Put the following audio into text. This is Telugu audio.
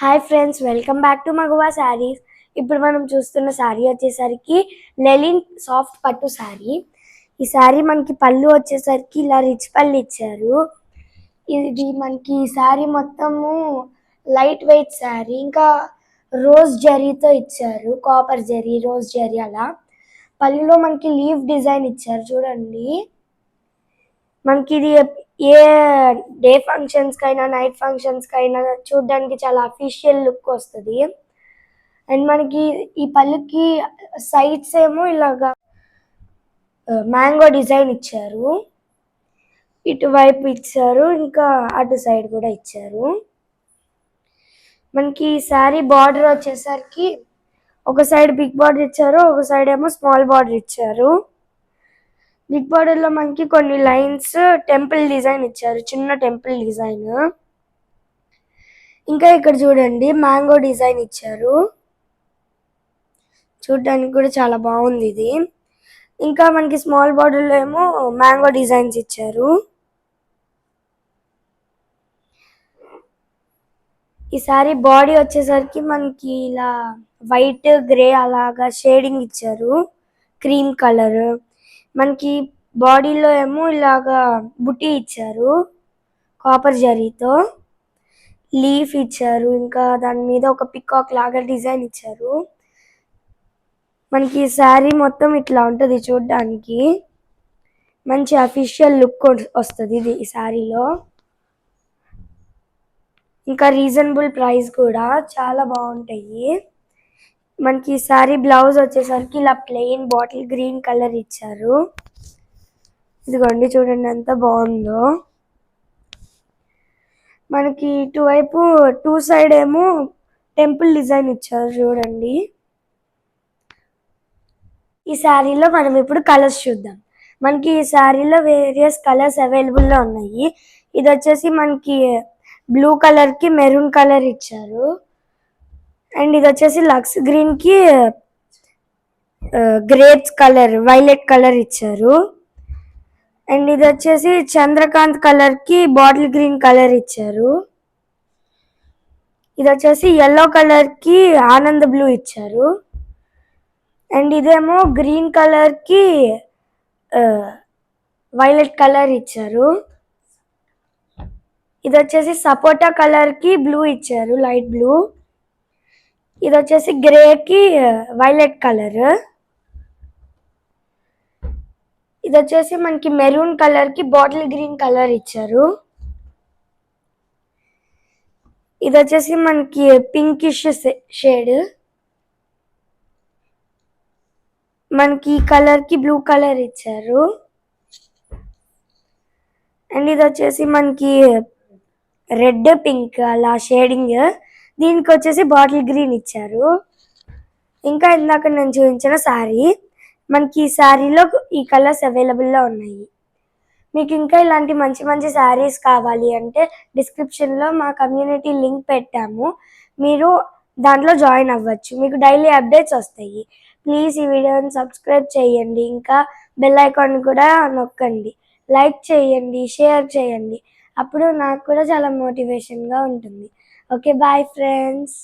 Hi friends, welcome back to మగువా శారీస్. ఇప్పుడు మనం చూస్తున్న శారీ వచ్చేసరికి లెలిన్ సాఫ్ట్ పట్టు శారీ. ఈ శారీ మనకి పళ్ళు వచ్చేసరికి ఇలా రిచ్ పళ్ళు ఇచ్చారు. ఇది మనకి శారీ మొత్తము లైట్ వెయిట్ శారీ. ఇంకా రోజ్ జరీతో ఇచ్చారు, కాపర్ జరీ, రోజ్ జరీ. అలా పళ్ళులో మనకి లీఫ్ డిజైన్ ఇచ్చారు చూడండి. మనకి ఇది ఏ డే ఫంక్షన్స్ కైనా నైట్ ఫంక్షన్స్ కైనా చూడడానికి చాలా అఫీషియల్ లుక్ వస్తుంది. అండ్ మనకి ఈ పళ్ళుకి సైడ్స్ ఏమో ఇలాగా మ్యాంగో డిజైన్ ఇచ్చారు, ఇటువైపు ఇచ్చారు, ఇంకా అటు సైడ్ కూడా ఇచ్చారు. మనకి శారీ బార్డర్ వచ్చేసరికి ఒక సైడ్ బిగ్ బార్డర్ ఇచ్చారు, ఒక సైడ్ ఏమో స్మాల్ బార్డర్ ఇచ్చారు. బిగ్ బార్డర్ లో మనకి కొన్ని లైన్స్ టెంపుల్ డిజైన్ ఇచ్చారు, చిన్న టెంపుల్ డిజైన్. ఇంకా ఇక్కడ చూడండి మ్యాంగో డిజైన్ ఇచ్చారు, చూడడానికి కూడా చాలా బాగుంది ఇది. ఇంకా మనకి స్మాల్ బార్డర్ లో ఏమో మ్యాంగో డిజైన్స్ ఇచ్చారు. ఈ సారీ బాడీ వచ్చేసరికి మనకి ఇలా వైట్ గ్రే అలాగా షేడింగ్ ఇచ్చారు, క్రీమ్ కలర్. మనకి బాడీలో ఏమో ఇలాగా బుట్టి ఇచ్చారు కాపర్ జరీతో, లీఫ్ ఇచ్చారు, ఇంకా దాని మీద ఒక పికాక్ లాగా డిజైన్ ఇచ్చారు. మనకి ఈ శారీ మొత్తం ఇట్లా ఉంటుంది చూడడానికి, మంచి అఫీషియల్ లుక్ వస్తుంది ఇది ఈ శారీలో. ఇంకా రీజనబుల్ ప్రైస్ కూడా, చాలా బాగుంటాయి. మనకి ఈ శారీ బ్లౌజ్ వచ్చేసరికి ఇలా ప్లెయిన్ బాటిల్ గ్రీన్ కలర్ ఇచ్చారు. ఇదిగోండి చూడండి ఎంత బాగుందో. మనకి ఇటువైపు టూ సైడ్ ఏమో టెంపుల్ డిజైన్ ఇచ్చారు చూడండి. ఈ శారీలో మనం ఇప్పుడు కలర్స్ చూద్దాం. మనకి ఈ శారీలో వేరియస్ కలర్స్ అవైలబుల్లో ఉన్నాయి. ఇది వచ్చేసి మనకి బ్లూ కలర్ కి మెరూన్ కలర్ ఇచ్చారు. అండ్ ఇది వచ్చేసి లక్స్ గ్రీన్ కి గ్రేప్స్ కలర్, వైలెట్ కలర్ ఇచ్చారు. అండ్ ఇది వచ్చేసి చంద్రకాంత్ కలర్ కి బాటిల్ గ్రీన్ కలర్ ఇచ్చారు. ఇది వచ్చేసి ఎల్లో కలర్ కి ఆనంద్ బ్లూ ఇచ్చారు. అండ్ ఇదేమో గ్రీన్ కలర్ కి వైలెట్ కలర్ ఇచ్చారు. ఇది వచ్చేసి సపోటా కలర్ కి బ్లూ ఇచ్చారు, లైట్ బ్లూ. ఇది వచ్చేసి గ్రే కి వైలెట్ కలర్. ఇది వచ్చేసి మనకి మెరూన్ కలర్ కి బాటిల్ గ్రీన్ కలర్ ఇచ్చారు. ఇది వచ్చేసి మనకి పింకిష్ షేడ్. మనకి కలర్ కి బ్లూ కలర్ ఇచ్చారు. అండ్ ఇది వచ్చేసి మనకి రెడ్ పింక్ అలా షేడింగ్. దీనికి వచ్చేసి బాటిల్ గ్రీన్ ఇచ్చారు. ఇంకా ఇందాక నేను చూపించిన శారీ, మనకి ఈ శారీలో ఈ కలర్స్ అవైలబుల్లో ఉన్నాయి. మీకు ఇంకా ఇలాంటి మంచి మంచి శారీస్ కావాలి అంటే డిస్క్రిప్షన్లో మా కమ్యూనిటీ లింక్ పెట్టాము, మీరు దాంట్లో జాయిన్ అవ్వచ్చు. మీకు డైలీ అప్డేట్స్ వస్తాయి. ప్లీజ్ ఈ వీడియోని సబ్స్క్రైబ్ చేయండి, ఇంకా బెల్ ఐకాన్ కూడా నొక్కండి, లైక్ చేయండి, షేర్ చేయండి. అప్పుడు నాకు కూడా చాలా మోటివేషన్గా ఉంటుంది. Okay, bye friends.